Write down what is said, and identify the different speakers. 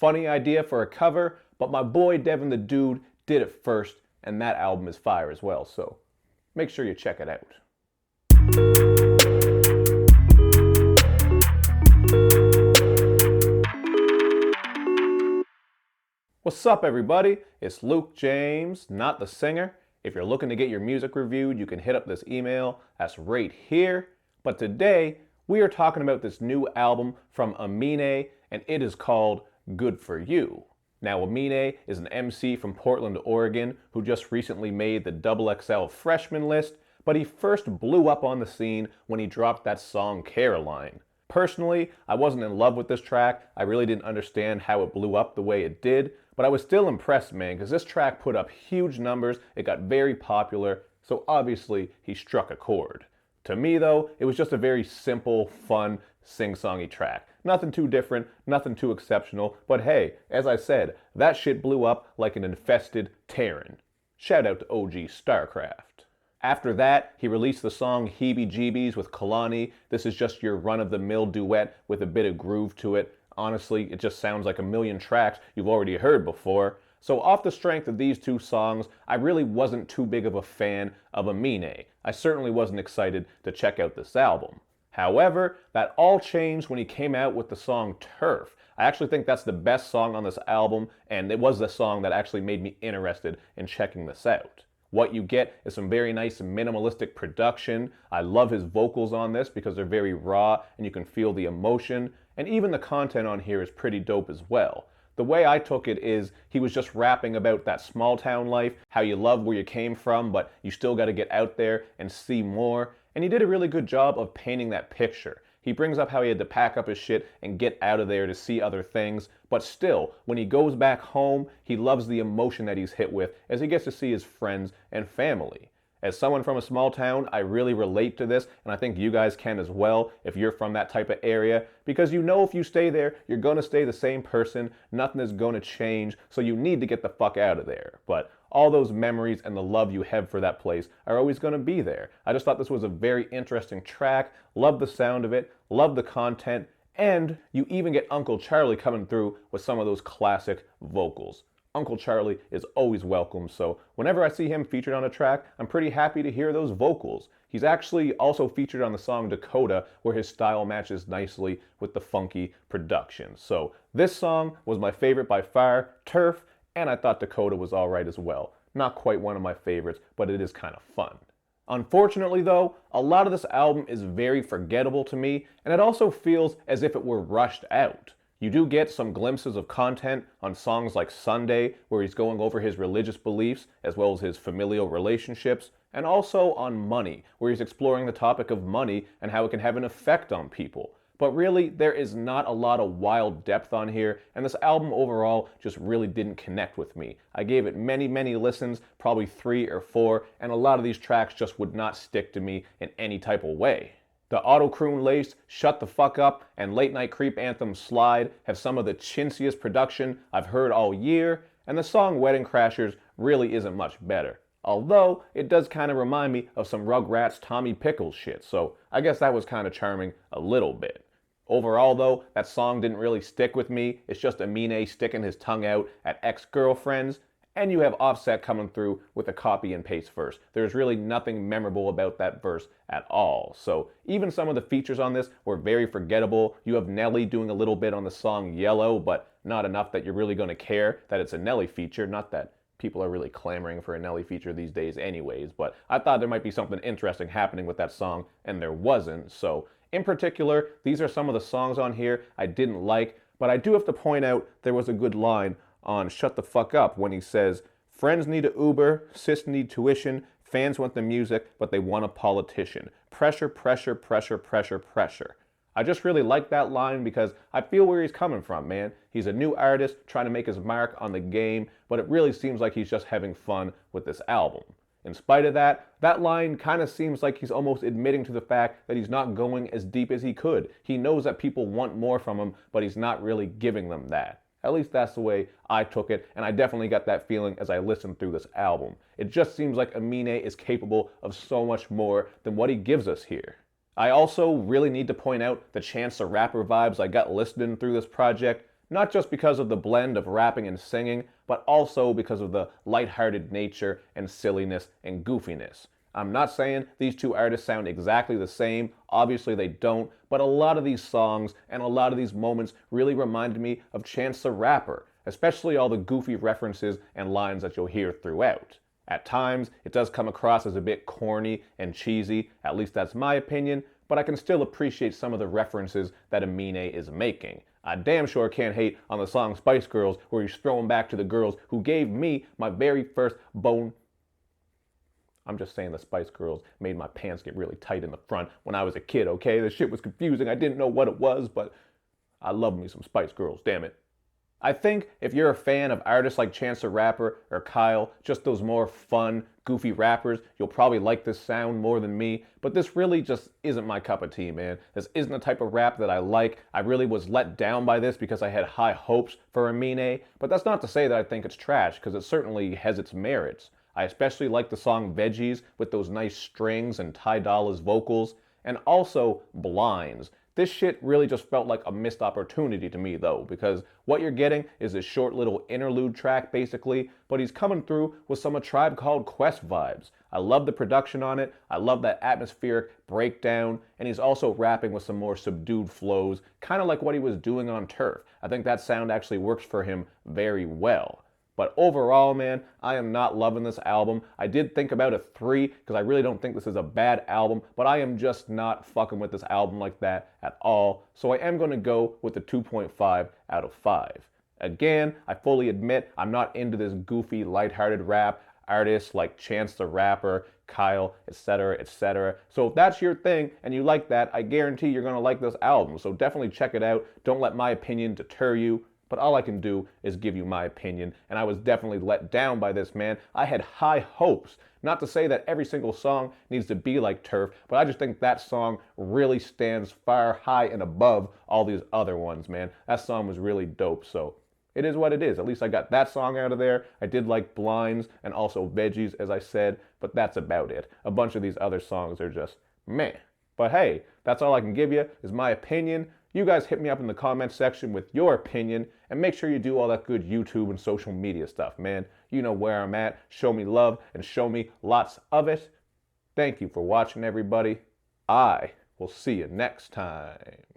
Speaker 1: Funny idea for a cover, but my boy Devin the Dude did it first, and that album is fire as well, so make sure you check it out. What's up, everybody? It's Luke James, not the singer. If you're looking to get your music reviewed, you can hit up this email. That's right here. But today, we are talking about this new album from Amine, and it is called Good For You. Now, Amine is an MC from Portland, Oregon, who just recently made the XXL freshman list, but he first blew up on the scene when he dropped that song Caroline. Personally, I wasn't in love with this track. I really didn't understand how it blew up the way it did, but I was still impressed, man, because this track put up huge numbers, it got very popular, so obviously he struck a chord. To me, though, it was just a very simple, fun, sing-songy track. Nothing too different, nothing too exceptional, but hey, as I said, that shit blew up like an infested Terran. Shout out to OG StarCraft. After that, he released the song Heebie Jeebies with Kalani. This is just your run-of-the-mill duet with a bit of groove to it. Honestly, it just sounds like a million tracks you've already heard before. So off the strength of these two songs, I really wasn't too big of a fan of Amine. I certainly wasn't excited to check out this album. However, that all changed when he came out with the song Turf. I actually think that's the best song on this album, and it was the song that actually made me interested in checking this out. What you get is some very nice minimalistic production. I love his vocals on this because they're very raw and you can feel the emotion. And even the content on here is pretty dope as well. The way I took it is he was just rapping about that small town life, how you love where you came from, but you still got to get out there and see more. And he did a really good job of painting that picture. He brings up how he had to pack up his shit and get out of there to see other things, but still, when he goes back home, he loves the emotion that he's hit with as he gets to see his friends and family. As someone from a small town, I really relate to this, and I think you guys can as well if you're from that type of area, because you know if you stay there, you're going to stay the same person, nothing is going to change, so you need to get the fuck out of there. But all those memories and the love you have for that place are always going to be there. I just thought this was a very interesting track, love the sound of it, love the content, and you even get Uncle Charlie coming through with some of those classic vocals. Uncle Charlie is always welcome, so whenever I see him featured on a track, I'm pretty happy to hear those vocals. He's actually also featured on the song Dakota, where his style matches nicely with the funky production. So this song was my favorite by far, Turf, and I thought Dakota was alright as well. Not quite one of my favorites, but it is kind of fun. Unfortunately though, a lot of this album is very forgettable to me, and it also feels as if it were rushed out. You do get some glimpses of content on songs like Sunday, where he's going over his religious beliefs, as well as his familial relationships, and also on Money, where he's exploring the topic of money and how it can have an effect on people. But really, there is not a lot of wild depth on here, and this album overall just really didn't connect with me. I gave it many, many listens, probably 3 or 4, and a lot of these tracks just would not stick to me in any type of way. The auto-croon laced Shut the Fuck Up and Late Night Creep anthem Slide have some of the chintziest production I've heard all year, and the song Wedding Crashers really isn't much better. Although, it does kind of remind me of some Rugrats Tommy Pickles shit, so I guess that was kind of charming a little bit. Overall though, that song didn't really stick with me. It's just Amine sticking his tongue out at ex-girlfriends, and you have Offset coming through with a copy and paste verse. There's really nothing memorable about that verse at all. So even some of the features on this were very forgettable. You have Nelly doing a little bit on the song Yellow, but not enough that you're really going to care that it's a Nelly feature. Not that people are really clamoring for a Nelly feature these days anyways, but I thought there might be something interesting happening with that song, and there wasn't. So in particular, these are some of the songs on here I didn't like, but I do have to point out there was a good line on Shut the Fuck Up when he says, "Friends need a Uber, sis need tuition, fans want the music, but they want a politician. Pressure, pressure, pressure, pressure, pressure." I just really like that line because I feel where he's coming from, man. He's a new artist trying to make his mark on the game, but it really seems like he's just having fun with this album. In spite of that, that line kind of seems like he's almost admitting to the fact that he's not going as deep as he could. He knows that people want more from him, but he's not really giving them that. At least that's the way I took it, and I definitely got that feeling as I listened through this album. It just seems like Amine is capable of so much more than what he gives us here. I also really need to point out the Chance the Rapper vibes I got listening through this project. not just because of the blend of rapping and singing, but also because of the lighthearted nature and silliness and goofiness. I'm not saying these two artists sound exactly the same, obviously they don't, but a lot of these songs and a lot of these moments really reminded me of Chance the Rapper, especially all the goofy references and lines that you'll hear throughout. At times, it does come across as a bit corny and cheesy, at least that's my opinion, but I can still appreciate some of the references that Amine is making. I damn sure can't hate on the song Spice Girls, where he's throwing back to the girls who gave me my very first bone. I'm just saying the Spice Girls made my pants get really tight in the front when I was a kid, okay? The shit was confusing. I didn't know what it was, but I love me some Spice Girls, damn it. I think if you're a fan of artists like Chance the Rapper or Kyle, just those more fun, goofy rappers, you'll probably like this sound more than me, but this really just isn't my cup of tea, man. This isn't the type of rap that I like. I really was let down by this because I had high hopes for Amine, but that's not to say that I think it's trash, because it certainly has its merits. I especially like the song Veggies with those nice strings and Ty Dolla's vocals, and also Blinds. This shit really just felt like a missed opportunity to me though, because what you're getting is this short little interlude track basically, but he's coming through with some A Tribe Called Quest vibes. I love the production on it, I love that atmospheric breakdown, and he's also rapping with some more subdued flows, kind of like what he was doing on Turf. I think that sound actually works for him very well. But overall, man, I am not loving this album. I did think about a 3 because I really don't think this is a bad album, but I am just not fucking with this album like that at all. So I am going to go with the 2.5 out of 5. Again, I fully admit I'm not into this goofy, lighthearted rap artists like Chance the Rapper, Kyle, etc., etc. So if that's your thing and you like that, I guarantee you're going to like this album. So definitely check it out. Don't let my opinion deter you. But all I can do is give you my opinion, and I was definitely let down by this, man. I had high hopes. Not to say that every single song needs to be like Turf, but I just think that song really stands far high and above all these other ones, man. That song was really dope, so it is what it is. At least I got that song out of there. I did like Blinds and also Veggies, as I said, but that's about it. A bunch of these other songs are just meh. But hey, that's all I can give you is my opinion. You guys hit me up in the comment section with your opinion, and make sure you do all that good YouTube and social media stuff, man. You know where I'm at. Show me love and show me lots of it. Thank you for watching, everybody. I will see you next time.